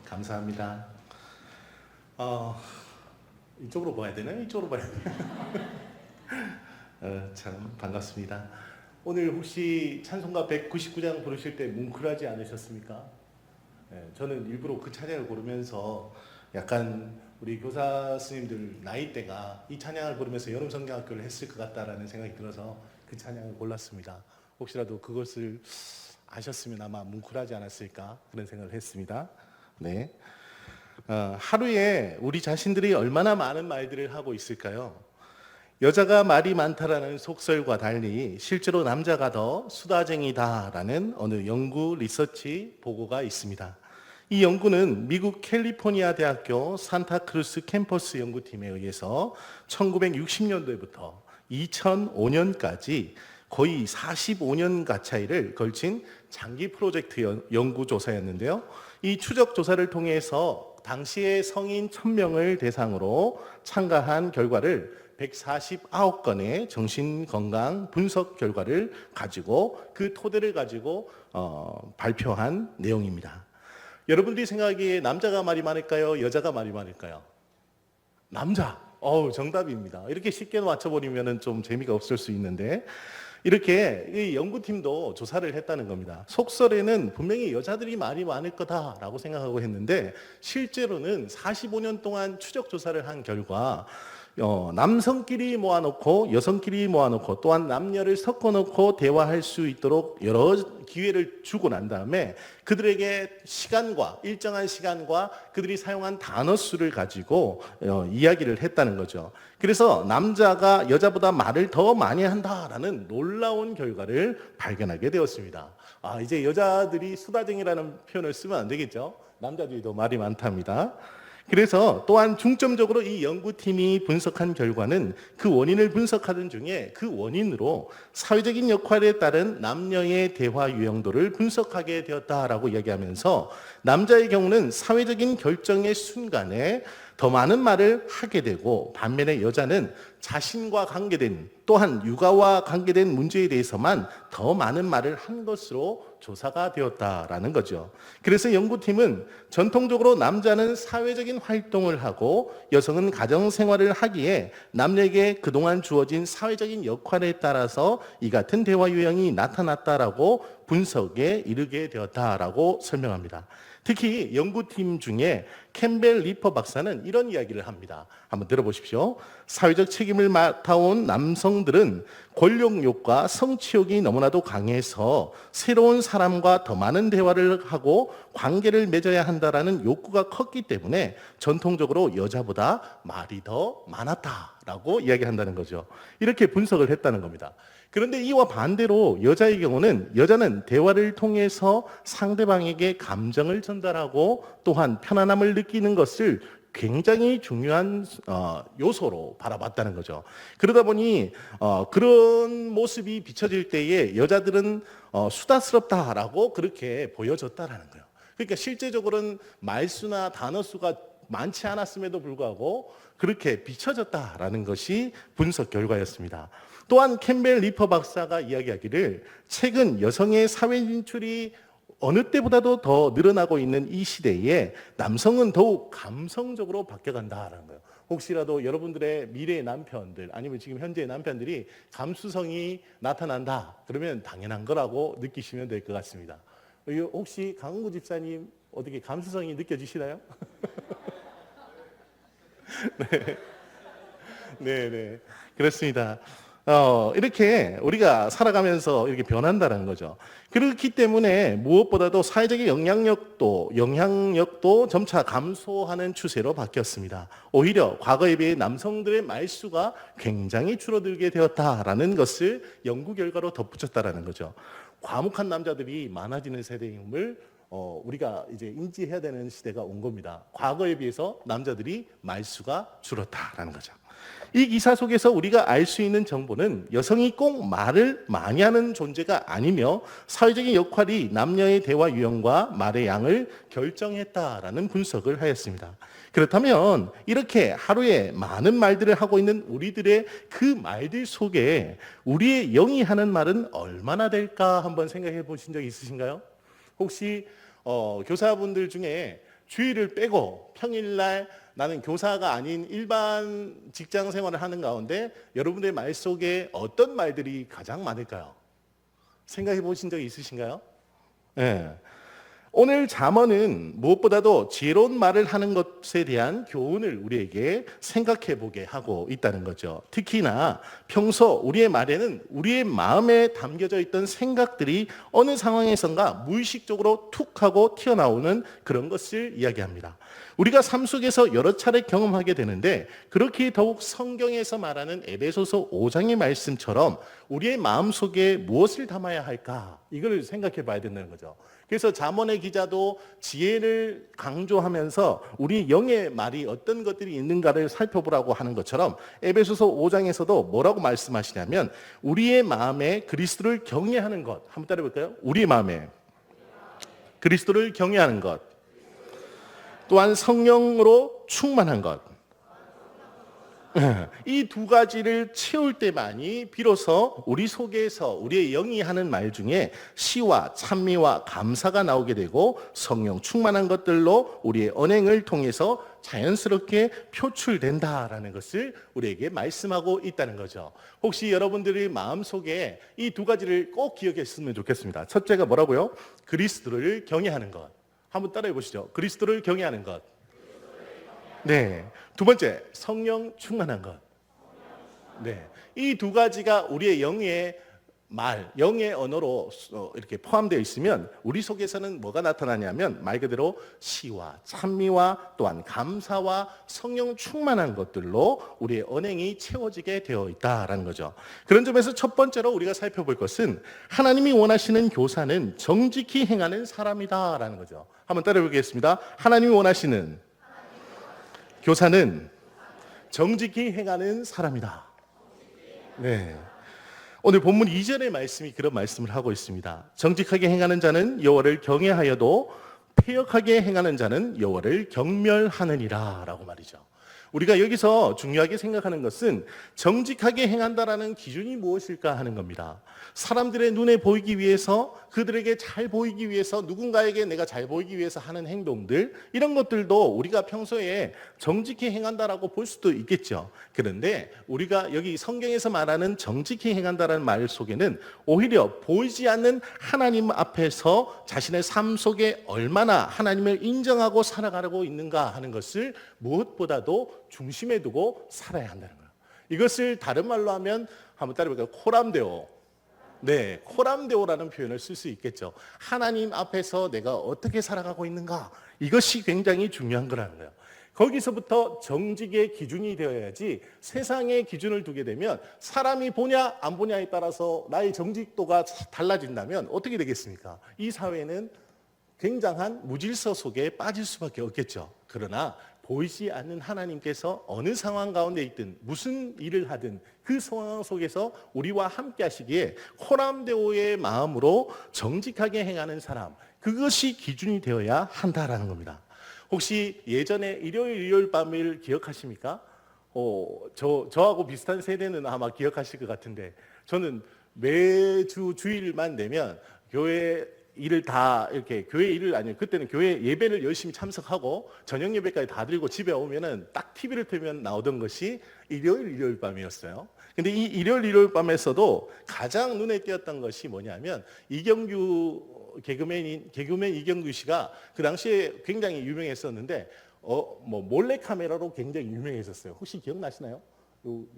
감사합니다. 이쪽으로 봐야 되나요? 이쪽으로 봐야 되나요? 참 반갑습니다. 오늘 혹시 찬송가 199장 부르실 때 뭉클하지 않으셨습니까? 저는 일부러 그 찬양을 고르면서 약간 우리 교사 스님들 나이대가 이 찬양을 부르면서 여름 성경학교를 했을 것 같다라는 생각이 들어서 그 찬양을 골랐습니다. 혹시라도 그것을 아셨으면 아마 뭉클하지 않았을까 그런 생각을 했습니다. 네. 하루에 우리 자신들이 얼마나 많은 말들을 하고 있을까요? 여자가 말이 많다라는 속설과 달리 실제로 남자가 더 수다쟁이다라는 어느 연구 리서치 보고가 있습니다. 이 연구는 미국 캘리포니아 대학교 산타크루스 캠퍼스 연구팀에 의해서 1960년도부터 2005년까지 거의 45년 가차이를 걸친 장기 프로젝트 연구조사였는데요. 이 추적 조사를 통해서 당시의 성인 1000명을 대상으로 참가한 결과를 149건의 정신건강 분석 결과를 가지고 그 토대를 가지고 발표한 내용입니다. 여러분들이 생각하기에 남자가 말이 많을까요? 여자가 말이 많을까요? 남자. 정답입니다. 이렇게 쉽게 맞춰버리면 좀 재미가 없을 수 있는데 이렇게 이 연구팀도 조사를 했다는 겁니다. 속설에는 분명히 여자들이 말이 많을 거다라고 생각하고 했는데 실제로는 45년 동안 추적 조사를 한 결과 남성끼리 모아놓고 여성끼리 모아놓고 또한 남녀를 섞어놓고 대화할 수 있도록 여러 기회를 주고 난 다음에 그들에게 일정한 시간과 그들이 사용한 단어 수를 가지고 이야기를 했다는 거죠. 그래서 남자가 여자보다 말을 더 많이 한다라는 놀라운 결과를 발견하게 되었습니다. 이제 여자들이 수다쟁이라는 표현을 쓰면 안 되겠죠. 남자들이 더 말이 많답니다. 그래서 또한 중점적으로 이 연구팀이 분석한 결과는 그 원인을 분석하던 중에 그 원인으로 사회적인 역할에 따른 남녀의 대화 유형도를 분석하게 되었다라고 이야기하면서 남자의 경우는 사회적인 결정의 순간에 더 많은 말을 하게 되고 반면에 여자는 자신과 관계된 또한 육아와 관계된 문제에 대해서만 더 많은 말을 한 것으로 조사가 되었다라는 거죠. 그래서 연구팀은 전통적으로 남자는 사회적인 활동을 하고 여성은 가정 생활을 하기에 남녀에게 그동안 주어진 사회적인 역할에 따라서 이 같은 대화 유형이 나타났다라고 분석에 이르게 되었다라고 설명합니다. 특히 연구팀 중에 캠벨 리퍼 박사는 이런 이야기를 합니다. 한번 들어보십시오. 사회적 책임을 맡아온 남성들은 권력욕과 성취욕이 너무나도 강해서 새로운 사람과 더 많은 대화를 하고 관계를 맺어야 한다라는 욕구가 컸기 때문에 전통적으로 여자보다 말이 더 많았다라고 이야기한다는 거죠. 이렇게 분석을 했다는 겁니다. 그런데 이와 반대로 여자의 경우는 여자는 대화를 통해서 상대방에게 감정을 전달하고 또한 편안함을 느끼는 것을 굉장히 중요한 요소로 바라봤다는 거죠. 그러다 보니 그런 모습이 비춰질 때에 여자들은 수다스럽다라고 그렇게 보여졌다라는 거예요. 그러니까 실제적으로는 말수나 단어 수가 많지 않았음에도 불구하고 그렇게 비춰졌다라는 것이 분석 결과였습니다. 또한 캠벨 리퍼 박사가 이야기하기를 최근 여성의 사회 진출이 어느 때보다도 더 늘어나고 있는 이 시대에 남성은 더욱 감성적으로 바뀌어간다라는 거예요. 혹시라도 여러분들의 미래의 남편들 아니면 지금 현재의 남편들이 감수성이 나타난다 그러면 당연한 거라고 느끼시면 될 것 같습니다. 혹시 강은구 집사님 어떻게 감수성이 느껴지시나요? 네, 그렇습니다. 이렇게 우리가 살아가면서 이렇게 변한다는 거죠. 그렇기 때문에 무엇보다도 사회적인 영향력도 점차 감소하는 추세로 바뀌었습니다. 오히려 과거에 비해 남성들의 말수가 굉장히 줄어들게 되었다라는 것을 연구 결과로 덧붙였다라는 거죠. 과묵한 남자들이 많아지는 세대임을 우리가 이제 인지해야 되는 시대가 온 겁니다. 과거에 비해서 남자들이 말수가 줄었다라는 거죠. 이 기사 속에서 우리가 알 수 있는 정보는 여성이 꼭 말을 많이 하는 존재가 아니며 사회적인 역할이 남녀의 대화 유형과 말의 양을 결정했다라는 분석을 하였습니다. 그렇다면 이렇게 하루에 많은 말들을 하고 있는 우리들의 그 말들 속에 우리의 영이 하는 말은 얼마나 될까 한번 생각해 보신 적 있으신가요? 혹시 교사분들 중에 주일을 빼고 평일날 나는 교사가 아닌 일반 직장 생활을 하는 가운데 여러분들의 말 속에 어떤 말들이 가장 많을까요? 생각해 보신 적 있으신가요? 네. 오늘 잠언은 무엇보다도 지혜로운 말을 하는 것에 대한 교훈을 우리에게 생각해 보게 하고 있다는 거죠. 특히나 평소 우리의 말에는 우리의 마음에 담겨져 있던 생각들이 어느 상황에선가 무의식적으로 툭 하고 튀어나오는 그런 것을 이야기합니다. 우리가 삶 속에서 여러 차례 경험하게 되는데 그렇게 더욱 성경에서 말하는 에베소서 5장의 말씀처럼 우리의 마음속에 무엇을 담아야 할까? 이걸 생각해 봐야 된다는 거죠. 그래서 잠언의 기자도 지혜를 강조하면서 우리 영의 말이 어떤 것들이 있는가를 살펴보라고 하는 것처럼 에베소서 5장에서도 뭐라고 말씀하시냐면 우리의 마음에 그리스도를 경외하는 것. 한번 따라해 볼까요? 우리의 마음에 그리스도를 경외하는 것. 또한 성령으로 충만한 것. 이 두 가지를 채울 때만이 비로소 우리 속에서 우리의 영이 하는 말 중에 시와 찬미와 감사가 나오게 되고 성령 충만한 것들로 우리의 언행을 통해서 자연스럽게 표출된다라는 것을 우리에게 말씀하고 있다는 거죠. 혹시 여러분들의 마음속에 이 두 가지를 꼭 기억했으면 좋겠습니다. 첫째가 뭐라고요? 그리스도를 경외하는 것. 한번 따라해 보시죠. 그리스도를 경외하는 것. 네. 두 번째, 성령 충만한 것. 네. 이 두 가지가 우리의 영의 말, 영의 언어로 이렇게 포함되어 있으면 우리 속에서는 뭐가 나타나냐면 말 그대로 시와 찬미와 또한 감사와 성령 충만한 것들로 우리의 언행이 채워지게 되어 있다라는 거죠. 그런 점에서 첫 번째로 우리가 살펴볼 것은 하나님이 원하시는 교사는 정직히 행하는 사람이다라는 거죠. 한번 따라해 보겠습니다. 하나님이 원하시는 교사는 정직히 행하는 사람이다. 네. 오늘 본문 2절의 말씀이 그런 말씀을 하고 있습니다. 정직하게 행하는 자는 여호와를 경외하여도 패역하게 행하는 자는 여호와를 경멸하느니라 라고 말이죠. 우리가 여기서 중요하게 생각하는 것은 정직하게 행한다라는 기준이 무엇일까 하는 겁니다. 사람들의 눈에 보이기 위해서, 그들에게 잘 보이기 위해서, 누군가에게 내가 잘 보이기 위해서 하는 행동들, 이런 것들도 우리가 평소에 정직히 행한다라고 볼 수도 있겠죠. 그런데 우리가 여기 성경에서 말하는 정직히 행한다라는 말 속에는 오히려 보이지 않는 하나님 앞에서 자신의 삶 속에 얼마나 하나님을 인정하고 살아가고 있는가 하는 것을 무엇보다도 중심에 두고 살아야 한다는 거예요. 이것을 다른 말로 하면 한번 따라해볼까요? 코람데오. 네, 코람데오라는 표현을 쓸 수 있겠죠. 하나님 앞에서 내가 어떻게 살아가고 있는가, 이것이 굉장히 중요한 거라는 거예요. 거기서부터 정직의 기준이 되어야지 세상의 기준을 두게 되면 사람이 보냐 안 보냐에 따라서 나의 정직도가 달라진다면 어떻게 되겠습니까? 이 사회는 굉장한 무질서 속에 빠질 수밖에 없겠죠. 그러나 보이지 않는 하나님께서 어느 상황 가운데 있든 무슨 일을 하든 그 상황 속에서 우리와 함께 하시기에 코람데오의 마음으로 정직하게 행하는 사람, 그것이 기준이 되어야 한다라는 겁니다. 혹시 예전에 일요일 밤을 기억하십니까? 저하고 비슷한 세대는 아마 기억하실 것 같은데 저는 매주 주일만 되면 교회 일을 다 이렇게 교회 일을 아니에요. 그때는 교회 예배를 열심히 참석하고 저녁 예배까지 다 드리고 집에 오면은 딱 TV를 틀면 나오던 것이 일요일 밤이었어요. 근데 이 일요일 밤에서도 가장 눈에 띄었던 것이 뭐냐면 이경규 개그맨 이경규 씨가 그 당시에 굉장히 유명했었는데 몰래 카메라로 굉장히 유명했었어요. 혹시 기억나시나요?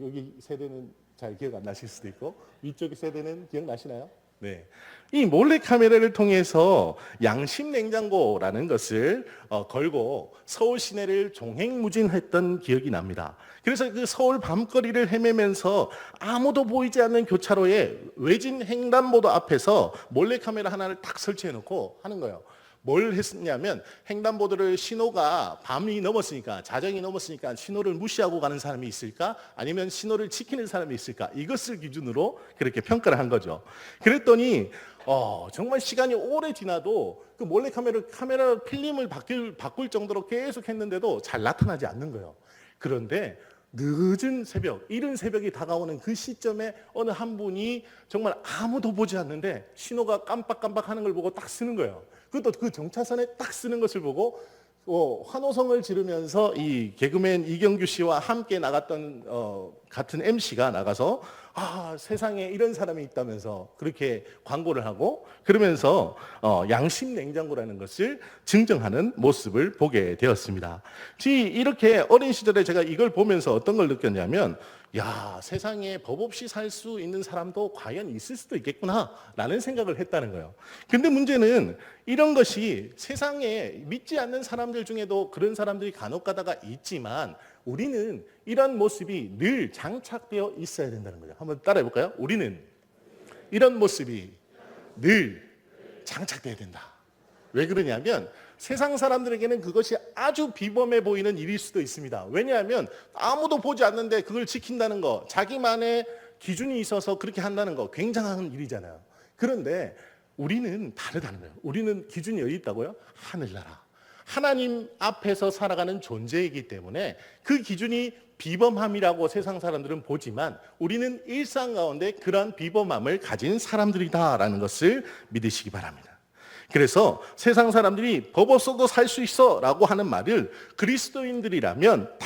여기 세대는 잘 기억 안 나실 수도 있고 위쪽 세대는 기억나시나요? 네. 이 몰래카메라를 통해서 양심 냉장고라는 것을 걸고 서울 시내를 종횡무진했던 기억이 납니다. 그래서 그 서울 밤거리를 헤매면서 아무도 보이지 않는 교차로에 외진 횡단보도 앞에서 몰래카메라 하나를 딱 설치해 놓고 하는 거예요. 뭘 했냐면 횡단보도를 신호가 밤이 넘었으니까 자정이 넘었으니까 신호를 무시하고 가는 사람이 있을까? 아니면 신호를 지키는 사람이 있을까? 이것을 기준으로 그렇게 평가를 한 거죠. 그랬더니 정말 시간이 오래 지나도 그 카메라 필름을 바꿀 정도로 계속 했는데도 잘 나타나지 않는 거예요. 그런데 늦은 새벽, 이른 새벽이 다가오는 그 시점에 어느 한 분이 정말 아무도 보지 않는데 신호가 깜빡깜빡 하는 걸 보고 딱 쓰는 거예요. 그것도 그 정차선에 딱 쓰는 것을 보고 환호성을 지르면서 이 개그맨 이경규 씨와 함께 나갔던 같은 MC가 나가서 세상에 이런 사람이 있다면서 그렇게 광고를 하고 그러면서 양심 냉장고라는 것을 증정하는 모습을 보게 되었습니다. 이렇게 어린 시절에 제가 이걸 보면서 어떤 걸 느꼈냐면 세상에 법 없이 살 수 있는 사람도 과연 있을 수도 있겠구나라는 생각을 했다는 거예요. 근데 문제는 이런 것이 세상에 믿지 않는 사람들 중에도 그런 사람들이 간혹 가다가 있지만 우리는 이런 모습이 늘 장착되어 있어야 된다는 거죠. 한번 따라해 볼까요? 우리는 이런 모습이 늘 장착되어야 된다. 왜 그러냐면 세상 사람들에게는 그것이 아주 비범해 보이는 일일 수도 있습니다. 왜냐하면 아무도 보지 않는데 그걸 지킨다는 거, 자기만의 기준이 있어서 그렇게 한다는 거 굉장한 일이잖아요. 그런데 우리는 다르다는 거예요. 우리는 기준이 어디 있다고요? 하늘나라. 하나님 앞에서 살아가는 존재이기 때문에 그 기준이 비범함이라고 세상 사람들은 보지만 우리는 일상 가운데 그러한 비범함을 가진 사람들이다라는 것을 믿으시기 바랍니다. 그래서 세상 사람들이 법 없어도 살 수 있어 라고 하는 말을 그리스도인들이라면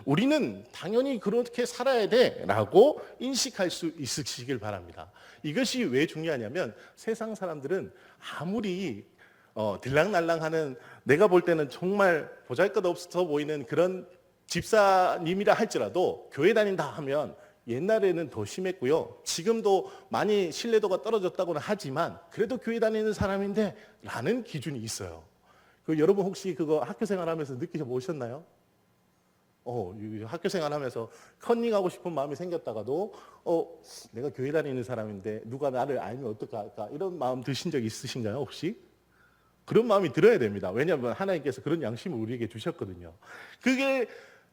우리는 당연히 그렇게 살아야 돼 라고 인식할 수 있으시길 바랍니다. 이것이 왜 중요하냐면 세상 사람들은 아무리 들락날락하는 내가 볼 때는 정말 보잘것없어 보이는 그런 집사님이라 할지라도 교회 다닌다 하면 옛날에는 더 심했고요. 지금도 많이 신뢰도가 떨어졌다고는 하지만 그래도 교회 다니는 사람인데 라는 기준이 있어요. 여러분 혹시 그거 학교 생활하면서 느끼셔 보셨나요? 학교 생활하면서 컨닝하고 싶은 마음이 생겼다가도 내가 교회 다니는 사람인데 누가 나를 알면 어떡할까 이런 마음 드신 적 있으신가요 혹시? 그런 마음이 들어야 됩니다. 왜냐하면 하나님께서 그런 양심을 우리에게 주셨거든요. 그게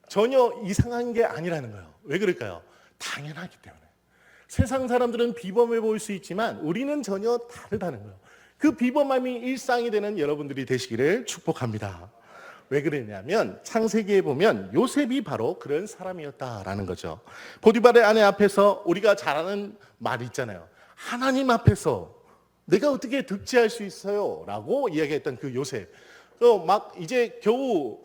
전혀 이상한 게 아니라는 거예요. 왜 그럴까요? 당연하기 때문에. 세상 사람들은 비범해 보일 수 있지만 우리는 전혀 다르다는 거예요. 그 비범함이 일상이 되는 여러분들이 되시기를 축복합니다. 왜 그러냐면 창세기에 보면 요셉이 바로 그런 사람이었다라는 거죠. 보디발의 아내 앞에서 우리가 잘 아는 말이 있잖아요. 하나님 앞에서 내가 어떻게 득지할 수 있어요? 라고 이야기했던 그 요셉. 막 이제 겨우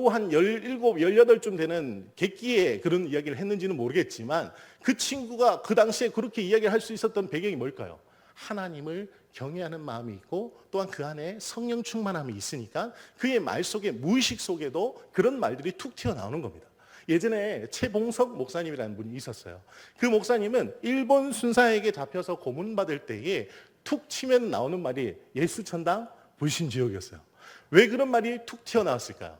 한 17, 18쯤 되는 객기에 그런 이야기를 했는지는 모르겠지만 그 친구가 그 당시에 그렇게 이야기를 할 수 있었던 배경이 뭘까요? 하나님을 경외하는 마음이 있고 또한 그 안에 성령 충만함이 있으니까 그의 말 속에 무의식 속에도 그런 말들이 툭 튀어나오는 겁니다. 예전에 최봉석 목사님이라는 분이 있었어요. 그 목사님은 일본 순사에게 잡혀서 고문받을 때에 툭 치면 나오는 말이 예수천당 불신지옥이었어요. 왜 그런 말이 툭 튀어나왔을까요?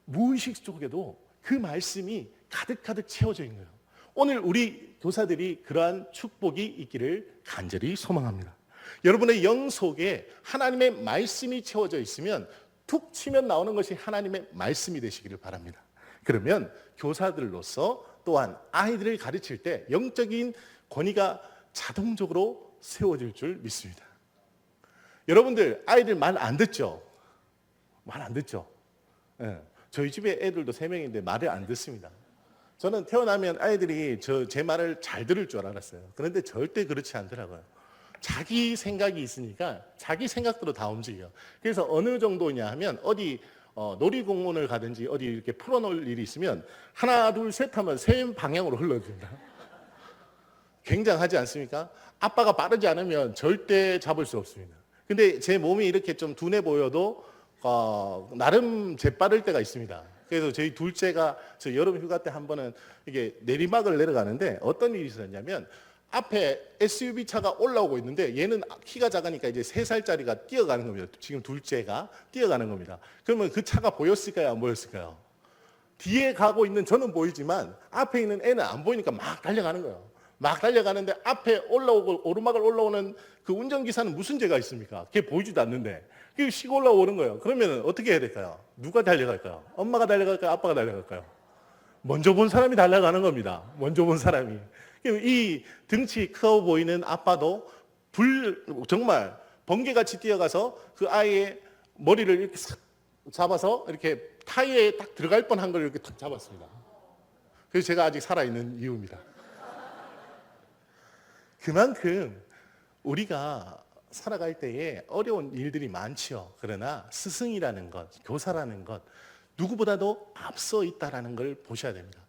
무의식 속에도 그 말씀이 가득가득 채워져 있는 거예요. 오늘 우리 교사들이 그러한 축복이 있기를 간절히 소망합니다. 여러분의 영 속에 하나님의 말씀이 채워져 있으면 툭 치면 나오는 것이 하나님의 말씀이 되시기를 바랍니다. 그러면 교사들로서 또한 아이들을 가르칠 때 영적인 권위가 자동적으로 세워질 줄 믿습니다. 여러분들 아이들 말 안 듣죠? 말 안 듣죠? 네. 저희 집에 애들도 3명인데 말을 안 듣습니다. 저는 태어나면 아이들이 제 말을 잘 들을 줄 알았어요. 그런데 절대 그렇지 않더라고요. 자기 생각이 있으니까 자기 생각대로 다 움직여요. 그래서 어느 정도냐 하면 어디 놀이공원을 가든지 어디 이렇게 풀어놓을 일이 있으면 하나 둘 셋 하면 세 방향으로 흘러듭니다. 굉장하지 않습니까? 아빠가 빠르지 않으면 절대 잡을 수 없습니다. 근데 제 몸이 이렇게 좀 둔해 보여도 나름 재빠를 때가 있습니다. 그래서 저희 둘째가 저 여름 휴가 때 한 번은 이게 내리막을 내려가는데 어떤 일이 있었냐면 앞에 SUV 차가 올라오고 있는데 얘는 키가 작으니까 이제 3살짜리가 뛰어가는 겁니다. 지금 둘째가 뛰어가는 겁니다. 그러면 그 차가 보였을까요? 안 보였을까요? 뒤에 가고 있는 저는 보이지만 앞에 있는 애는 안 보이니까 막 달려가는 거예요. 막 달려가는데 앞에 오르막을 올라오는 그 운전기사는 무슨 죄가 있습니까? 걔 보이지도 않는데. 그 쉬고 올라오는 거예요. 그러면 어떻게 해야 될까요? 누가 달려갈까요? 엄마가 달려갈까요? 아빠가 달려갈까요? 먼저 본 사람이 달려가는 겁니다. 먼저 본 사람이. 이 등치 커 보이는 아빠도 정말 번개같이 뛰어가서 그 아이의 머리를 이렇게 싹 잡아서 이렇게 타이어에 딱 들어갈 뻔한 걸 이렇게 탁 잡았습니다. 그래서 제가 아직 살아있는 이유입니다. 그만큼 우리가 살아갈 때에 어려운 일들이 많지요. 그러나 스승이라는 것, 교사라는 것, 누구보다도 앞서 있다라는 걸 보셔야 됩니다.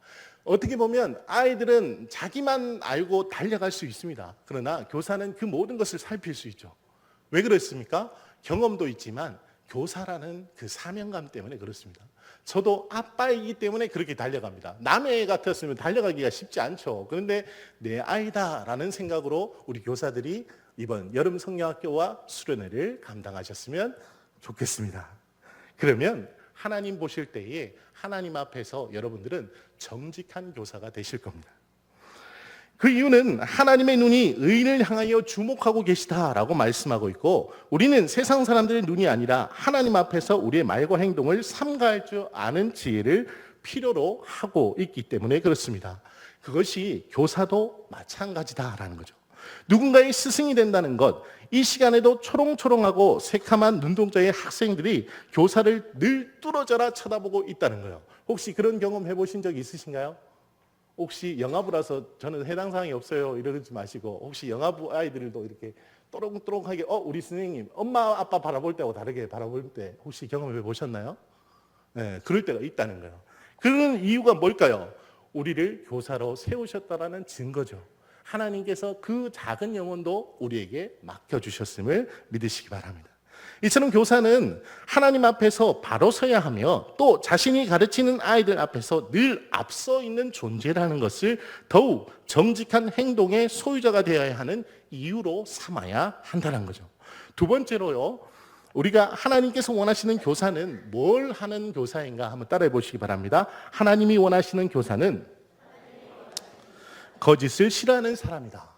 어떻게 보면 아이들은 자기만 알고 달려갈 수 있습니다. 그러나 교사는 그 모든 것을 살필 수 있죠. 왜 그렇습니까? 경험도 있지만 교사라는 그 사명감 때문에 그렇습니다. 저도 아빠이기 때문에 그렇게 달려갑니다. 남의 애 같았으면 달려가기가 쉽지 않죠. 그런데 내 아이다라는 생각으로 우리 교사들이 이번 여름 성경학교와 수련회를 감당하셨으면 좋겠습니다. 그러면 하나님 보실 때에 하나님 앞에서 여러분들은 정직한 교사가 되실 겁니다. 그 이유는 하나님의 눈이 의인을 향하여 주목하고 계시다라고 말씀하고 있고, 우리는 세상 사람들의 눈이 아니라 하나님 앞에서 우리의 말과 행동을 삼가할 줄 아는 지혜를 필요로 하고 있기 때문에 그렇습니다. 그것이 교사도 마찬가지다라는 거죠. 누군가의 스승이 된다는 것, 이 시간에도 초롱초롱하고 새카만 눈동자의 학생들이 교사를 늘 뚫어져라 쳐다보고 있다는 거예요. 혹시 그런 경험 해보신 적 있으신가요? 혹시 영아부라서 저는 해당 사항이 없어요 이러지 마시고, 혹시 영아부 아이들도 이렇게 또롱또롱하게 우리 선생님 엄마 아빠 바라볼 때하고 다르게 바라볼 때 혹시 경험해 보셨나요? 네, 그럴 때가 있다는 거예요. 그런 이유가 뭘까요? 우리를 교사로 세우셨다라는 증거죠. 하나님께서 그 작은 영혼도 우리에게 맡겨주셨음을 믿으시기 바랍니다. 이처럼 교사는 하나님 앞에서 바로 서야 하며 또 자신이 가르치는 아이들 앞에서 늘 앞서 있는 존재라는 것을 더욱 정직한 행동의 소유자가 되어야 하는 이유로 삼아야 한다는 거죠. 두 번째로요, 우리가 하나님께서 원하시는 교사는 뭘 하는 교사인가 한번 따라해 보시기 바랍니다. 하나님이 원하시는 교사는 거짓을 싫어하는 사람이다.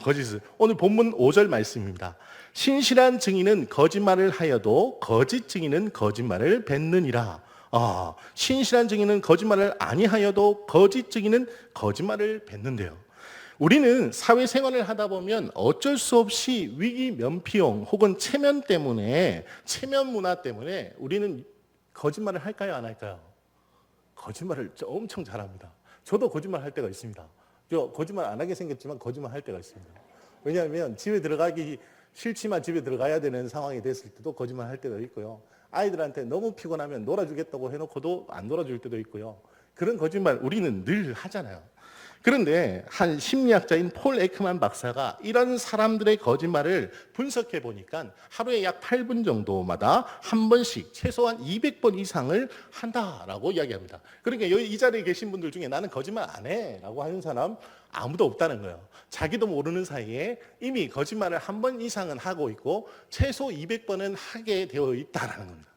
거짓을. 오늘 본문 5절 말씀입니다. 신실한 증인은 거짓말을 하여도 거짓 증인은 거짓말을 뱉느니라. 신실한 증인은 거짓말을 아니하여도 거짓 증인은 거짓말을 뱉는데요. 우리는 사회생활을 하다 보면 어쩔 수 없이 위기 면피용 혹은 체면 때문에, 체면 문화 때문에 우리는 거짓말을 할까요, 안 할까요? 거짓말을 엄청 잘합니다. 저도 거짓말 할 때가 있습니다. 저 거짓말 안 하게 생겼지만 거짓말 할 때가 있습니다. 왜냐하면 집에 들어가기 싫지만 집에 들어가야 되는 상황이 됐을 때도 거짓말 할 때도 있고요. 아이들한테 너무 피곤하면 놀아주겠다고 해놓고도 안 놀아줄 때도 있고요. 그런 거짓말 우리는 늘 하잖아요. 그런데 한 심리학자인 폴 에크만 박사가 이런 사람들의 거짓말을 분석해 보니까 하루에 약 8분 정도마다 한 번씩 최소한 200번 이상을 한다라고 이야기합니다. 그러니까 여기 이 자리에 계신 분들 중에 나는 거짓말 안 해라고 하는 사람 아무도 없다는 거예요. 자기도 모르는 사이에 이미 거짓말을 한 번 이상은 하고 있고 최소 200번은 하게 되어 있다는 겁니다.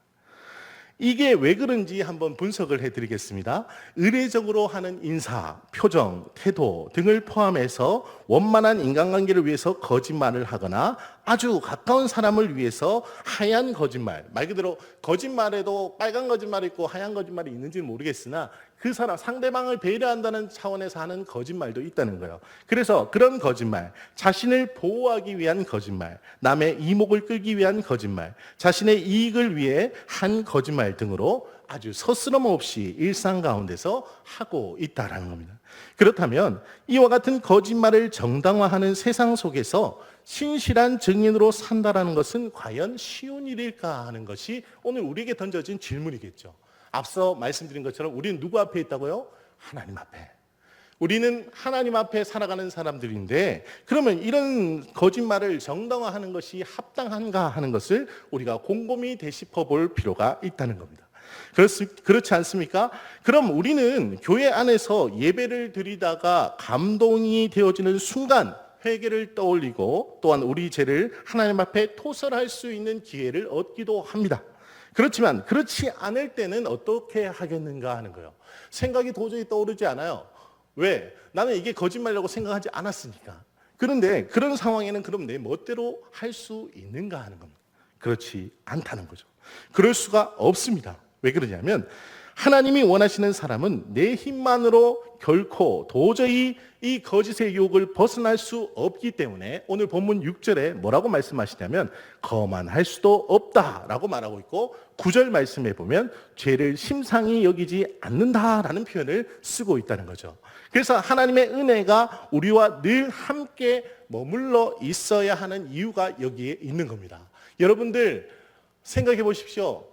이게 왜 그런지 한번 분석을 해드리겠습니다. 의례적으로 하는 인사, 표정, 태도 등을 포함해서 원만한 인간관계를 위해서 거짓말을 하거나 아주 가까운 사람을 위해서 하얀 거짓말, 말 그대로 거짓말에도 빨간 거짓말이 있고 하얀 거짓말이 있는지는 모르겠으나 그 사람, 상대방을 배려한다는 차원에서 하는 거짓말도 있다는 거예요. 그래서 그런 거짓말, 자신을 보호하기 위한 거짓말, 남의 이목을 끌기 위한 거짓말, 자신의 이익을 위해 한 거짓말 등으로 아주 서스럼 없이 일상 가운데서 하고 있다는 겁니다. 그렇다면 이와 같은 거짓말을 정당화하는 세상 속에서 신실한 증인으로 산다라는 것은 과연 쉬운 일일까 하는 것이 오늘 우리에게 던져진 질문이겠죠. 앞서 말씀드린 것처럼 우리는 누구 앞에 있다고요? 하나님 앞에. 우리는 하나님 앞에 살아가는 사람들인데, 그러면 이런 거짓말을 정당화하는 것이 합당한가 하는 것을 우리가 곰곰이 되짚어 볼 필요가 있다는 겁니다. 그렇지 않습니까? 그럼 우리는 교회 안에서 예배를 드리다가 감동이 되어지는 순간 회개를 떠올리고 또한 우리 죄를 하나님 앞에 토설할 수 있는 기회를 얻기도 합니다. 그렇지만 그렇지 않을 때는 어떻게 하겠는가 하는 거예요. 생각이 도저히 떠오르지 않아요. 왜? 나는 이게 거짓말이라고 생각하지 않았으니까. 그런데 그런 상황에는 그럼 내 멋대로 할 수 있는가 하는 겁니다. 그렇지 않다는 거죠. 그럴 수가 없습니다. 왜 그러냐면 하나님이 원하시는 사람은 내 힘만으로 결코 도저히 이 거짓의 유혹을 벗어날 수 없기 때문에 오늘 본문 6절에 뭐라고 말씀하시냐면 거만할 수도 없다라고 말하고 있고 9절 말씀에 보면 죄를 심상히 여기지 않는다라는 표현을 쓰고 있다는 거죠. 그래서 하나님의 은혜가 우리와 늘 함께 머물러 있어야 하는 이유가 여기에 있는 겁니다. 여러분들 생각해 보십시오.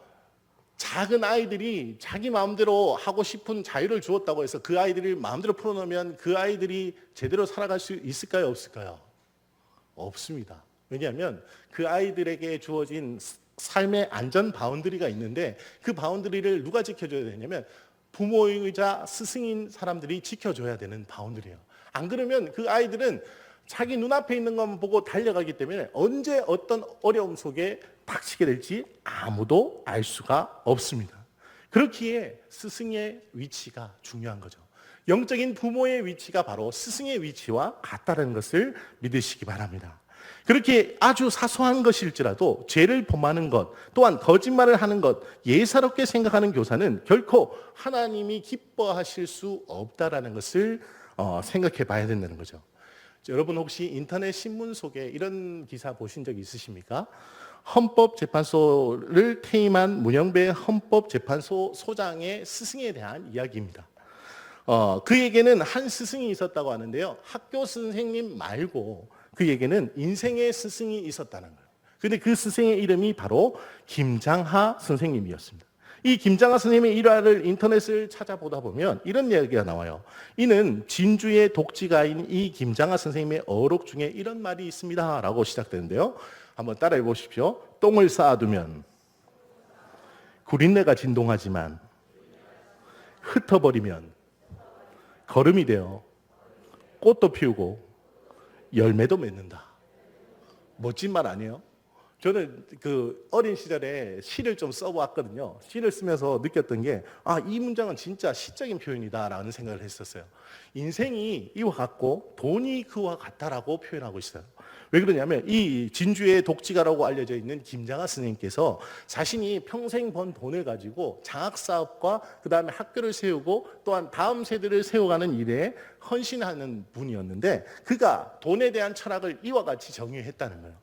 작은 아이들이 자기 마음대로 하고 싶은 자유를 주었다고 해서 그 아이들이 마음대로 풀어놓으면 그 아이들이 제대로 살아갈 수 있을까요? 없을까요? 없습니다. 왜냐하면 그 아이들에게 주어진 삶의 안전 바운드리가 있는데 그 바운드리를 누가 지켜줘야 되냐면 부모이자 스승인 사람들이 지켜줘야 되는 바운드리예요. 안 그러면 그 아이들은 자기 눈앞에 있는 것만 보고 달려가기 때문에 언제 어떤 어려움 속에 닥치게 될지 아무도 알 수가 없습니다. 그렇기에 스승의 위치가 중요한 거죠. 영적인 부모의 위치가 바로 스승의 위치와 같다는 것을 믿으시기 바랍니다. 그렇게 아주 사소한 것일지라도 죄를 범하는 것, 또한 거짓말을 하는 것, 예사롭게 생각하는 교사는 결코 하나님이 기뻐하실 수 없다라는 것을 생각해 봐야 된다는 거죠. 여러분 혹시 인터넷 신문 속에 이런 기사 보신 적 있으십니까? 헌법재판소를 퇴임한 문영배 헌법재판소 소장의 스승에 대한 이야기입니다. 그에게는 한 스승이 있었다고 하는데요. 학교 선생님 말고 그에게는 인생의 스승이 있었다는 거예요. 근데 그 스승의 이름이 바로 김장하 선생님이었습니다. 이 김장하 선생님의 일화를 인터넷을 찾아보다 보면 이런 이야기가 나와요. 이는 진주의 독지가인 이 김장하 선생님의 어록 중에 이런 말이 있습니다 라고 시작되는데요. 한번 따라해 보십시오. 똥을 쌓아두면 구린내가 진동하지만 흩어버리면 거름이 되어 꽃도 피우고 열매도 맺는다. 멋진 말 아니에요? 저는 그 어린 시절에 시를 좀 써보았거든요. 시를 쓰면서 느꼈던 게, 이 문장은 진짜 시적인 표현이다라는 생각을 했었어요. 인생이 이와 같고 돈이 그와 같다라고 표현하고 있어요. 왜 그러냐면 이 진주의 독지가라고 알려져 있는 김장하 스님께서 자신이 평생 번 돈을 가지고 장학사업과 그 다음에 학교를 세우고 또한 다음 세대를 세워가는 일에 헌신하는 분이었는데 그가 돈에 대한 철학을 이와 같이 정의했다는 거예요.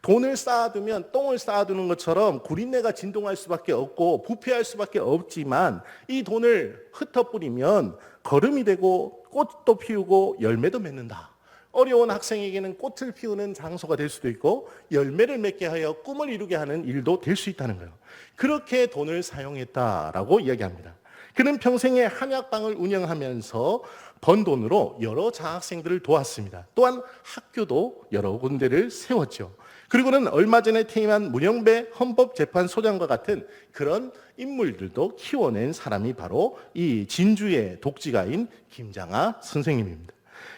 돈을 쌓아두면 똥을 쌓아두는 것처럼 구린내가 진동할 수밖에 없고 부패할 수밖에 없지만 이 돈을 흩어뿌리면 거름이 되고 꽃도 피우고 열매도 맺는다. 어려운 학생에게는 꽃을 피우는 장소가 될 수도 있고 열매를 맺게 하여 꿈을 이루게 하는 일도 될 수 있다는 거예요. 그렇게 돈을 사용했다라고 이야기합니다. 그는 평생에 한약방을 운영하면서 번 돈으로 여러 장학생들을 도왔습니다. 또한 학교도 여러 군데를 세웠죠. 그리고는 얼마 전에 퇴임한 문영배 헌법재판소장과 같은 그런 인물들도 키워낸 사람이 바로 이 진주의 독지가인 김장하 선생님입니다.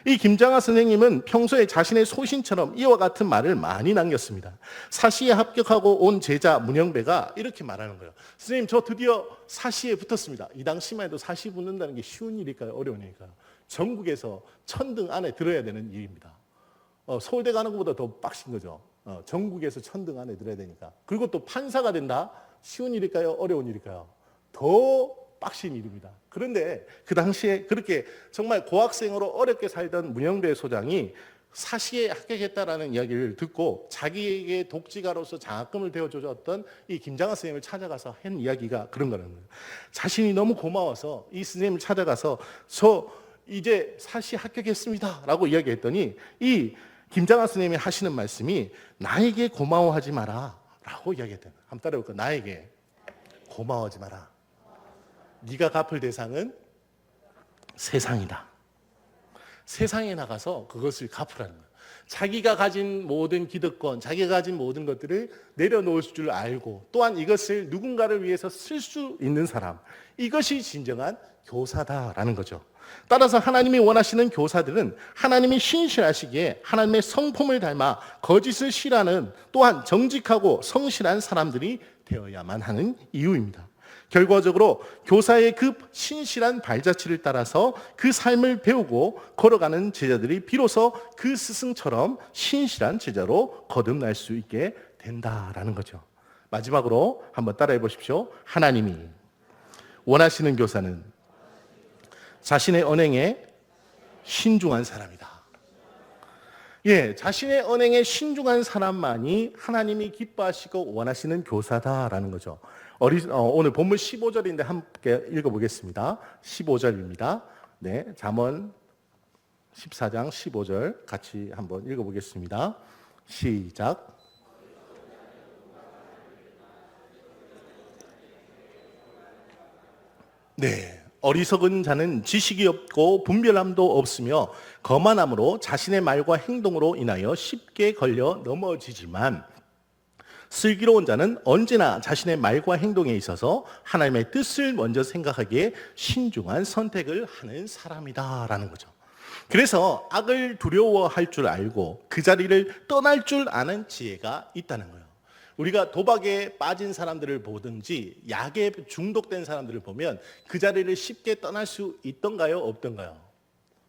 이 김장하 선생님은 평소에 자신의 소신처럼 이와 같은 말을 많이 남겼습니다. 사시에 합격하고 온 제자 문영배가 이렇게 말하는 거예요. 선생님, 저 드디어 사시에 붙었습니다. 이 당시만 해도 사시 붙는다는 게 쉬운 일일까요? 어려운 일일까요? 전국에서 1000등 안에 들어야 되는 일입니다. 서울대 가는 것보다 더 빡신 거죠. 전국에서 1000등 안에 들어야 되니까. 그리고 또 판사가 된다? 쉬운 일일까요? 어려운 일일까요? 더 빡신 일입니다. 그런데 그 당시에 그렇게 정말 고학생으로 어렵게 살던 문영배 소장이 사시에 합격했다라는 이야기를 듣고 자기에게 독지가로서 장학금을 대어줬던 이 김장하 선생님을 찾아가서 한 이야기가 그런 거라는 거예요. 자신이 너무 고마워서 이 선생님을 찾아가서 저 이제 사시 합격했습니다 라고 이야기했더니 이 김장하 선생님이 하시는 말씀이 나에게 고마워하지 마라 라고 이야기했대요. 한번 따라해볼까요? 나에게 고마워하지 마라. 네가 갚을 대상은 세상이다. 세상에 나가서 그것을 갚으라는 거예요. 자기가 가진 모든 기득권, 자기가 가진 모든 것들을 내려놓을 줄 알고 또한 이것을 누군가를 위해서 쓸 수 있는 사람, 이것이 진정한 교사다라는 거죠. 따라서 하나님이 원하시는 교사들은 하나님이 신실하시기에 하나님의 성품을 닮아 거짓을 싫어하는 또한 정직하고 성실한 사람들이 되어야만 하는 이유입니다. 결과적으로 교사의 그 신실한 발자취를 따라서 그 삶을 배우고 걸어가는 제자들이 비로소 그 스승처럼 신실한 제자로 거듭날 수 있게 된다라는 거죠. 마지막으로 한번 따라해 보십시오. 하나님이 원하시는 교사는 자신의 언행에 신중한 사람이다. 예, 자신의 언행에 신중한 사람만이 하나님이 기뻐하시고 원하시는 교사다라는 거죠. 오늘 본문 15절인데 함께 읽어보겠습니다. 15절입니다. 네, 잠언 14장 15절 같이 한번 읽어보겠습니다. 시작. 네, 어리석은 자는 지식이 없고 분별함도 없으며 거만함으로 자신의 말과 행동으로 인하여 쉽게 걸려 넘어지지만 슬기로운 자는 언제나 자신의 말과 행동에 있어서 하나님의 뜻을 먼저 생각하기에 신중한 선택을 하는 사람이다라는 거죠. 그래서 악을 두려워할 줄 알고 그 자리를 떠날 줄 아는 지혜가 있다는 거예요. 우리가 도박에 빠진 사람들을 보든지 약에 중독된 사람들을 보면 그 자리를 쉽게 떠날 수 있던가요? 없던가요?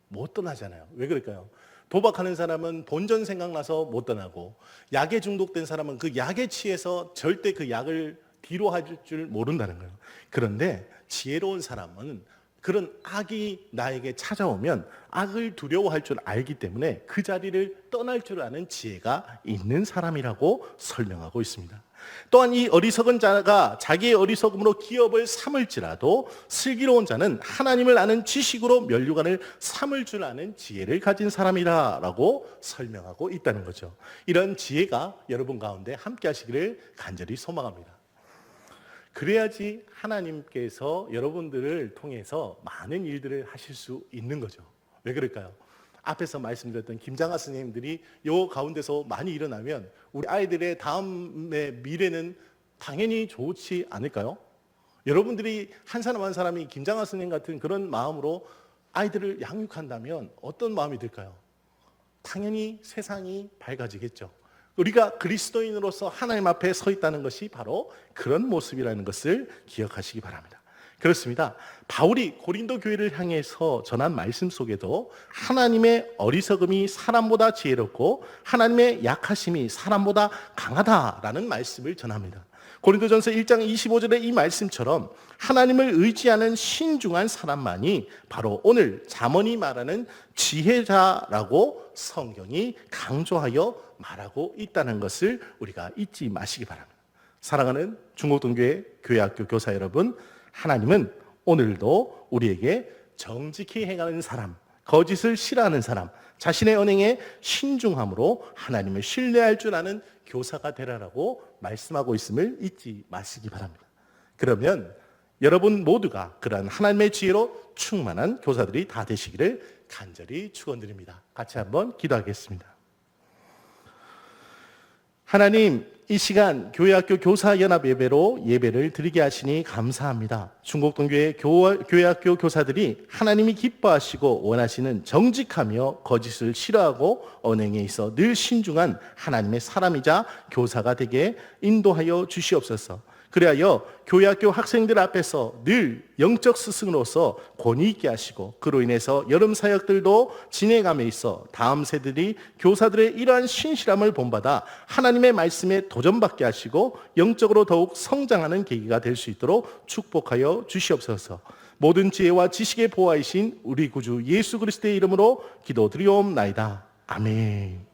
못 떠나잖아요. 왜 그럴까요? 도박하는 사람은 본전 생각나서 못 떠나고, 약에 중독된 사람은 그 약에 취해서 절대 그 약을 뒤로 할 줄 모른다는 거예요. 그런데 지혜로운 사람은 그런 악이 나에게 찾아오면 악을 두려워할 줄 알기 때문에 그 자리를 떠날 줄 아는 지혜가 있는 사람이라고 설명하고 있습니다. 또한 이 어리석은 자가 자기의 어리석음으로 기업을 삼을지라도 슬기로운 자는 하나님을 아는 지식으로 면류관을 삼을 줄 아는 지혜를 가진 사람이라고 설명하고 있다는 거죠. 이런 지혜가 여러분 가운데 함께 하시기를 간절히 소망합니다. 그래야지 하나님께서 여러분들을 통해서 많은 일들을 하실 수 있는 거죠. 왜 그럴까요? 앞에서 말씀드렸던 김장하 스님들이 요 가운데서 많이 일어나면 우리 아이들의 다음의 미래는 당연히 좋지 않을까요? 여러분들이 한 사람 한 사람이 김장하 스님 같은 그런 마음으로 아이들을 양육한다면 어떤 마음이 들까요? 당연히 세상이 밝아지겠죠. 우리가 그리스도인으로서 하나님 앞에 서 있다는 것이 바로 그런 모습이라는 것을 기억하시기 바랍니다. 그렇습니다. 바울이 고린도 교회를 향해서 전한 말씀 속에도 하나님의 어리석음이 사람보다 지혜롭고 하나님의 약하심이 사람보다 강하다라는 말씀을 전합니다. 고린도전서 1장 25절의 이 말씀처럼 하나님을 의지하는 신중한 사람만이 바로 오늘 잠언이 말하는 지혜자라고 성경이 강조하여 말하고 있다는 것을 우리가 잊지 마시기 바랍니다. 사랑하는 중곡동교회 교회학교 교사 여러분, 하나님은 오늘도 우리에게 정직히 행하는 사람, 거짓을 싫어하는 사람, 자신의 언행에 신중함으로 하나님을 신뢰할 줄 아는 교사가 되라라고 말씀하고 있음을 잊지 마시기 바랍니다. 그러면 여러분 모두가 그러한 하나님의 지혜로 충만한 교사들이 다 되시기를 간절히 축원드립니다. 같이 한번 기도하겠습니다. 하나님, 이 시간 교회학교 교사연합 예배로 예배를 드리게 하시니 감사합니다. 중곡동교회 교회학교 교사들이 하나님이 기뻐하시고 원하시는 정직하며 거짓을 싫어하고 언행에 있어 늘 신중한 하나님의 사람이자 교사가 되게 인도하여 주시옵소서. 그리하여 교회학교 학생들 앞에서 늘 영적 스승으로서 권위 있게 하시고 그로 인해서 여름 사역들도 진행함에 있어 다음 세들이 교사들의 이러한 신실함을 본받아 하나님의 말씀에 도전받게 하시고 영적으로 더욱 성장하는 계기가 될 수 있도록 축복하여 주시옵소서. 모든 지혜와 지식의 보화이신 우리 구주 예수 그리스도의 이름으로 기도드리옵나이다. 아멘.